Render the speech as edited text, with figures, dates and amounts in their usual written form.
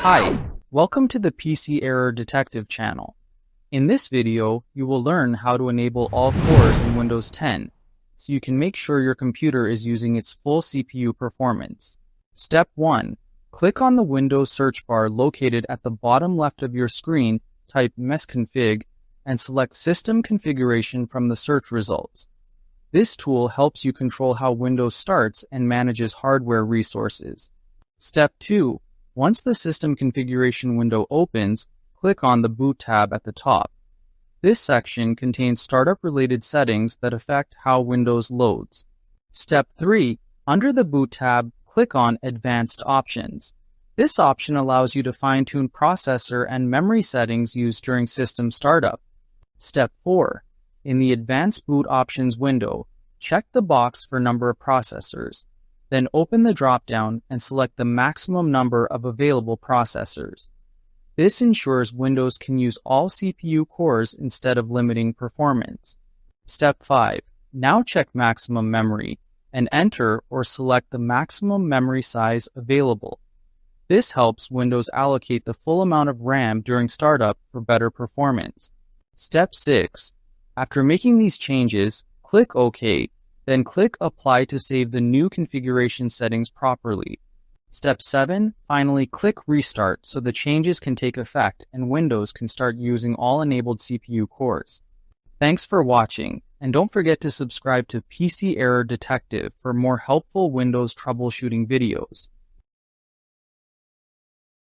Hi, welcome to the PC Error Detective channel. In this video, you will learn how to enable all cores in Windows 10, so you can make sure your computer is using its full CPU performance. Step 1. Click on the Windows search bar located at the bottom left of your screen, type msconfig, and select System Configuration from the search results. This tool helps you control how Windows starts and manages hardware resources. Step 2. Once the System Configuration window opens, click on the Boot tab at the top. This section contains startup-related settings that affect how Windows loads. Step 3. Under the Boot tab, click on Advanced Options. This option allows you to fine-tune processor and memory settings used during system startup. Step 4. In the Advanced Boot Options window, check the box for number of processors. Then open the drop-down and select the maximum number of available processors. This ensures Windows can use all CPU cores instead of limiting performance. Step 5. Now check maximum memory and enter or select the maximum memory size available. This helps Windows allocate the full amount of RAM during startup for better performance. Step 6. After making these changes, click OK, then click Apply to save the new configuration settings properly. Step 7. Finally, click Restart so the changes can take effect and Windows can start using all enabled CPU cores. Thanks for watching, and don't forget to subscribe to PC Error Detective for more helpful Windows troubleshooting videos.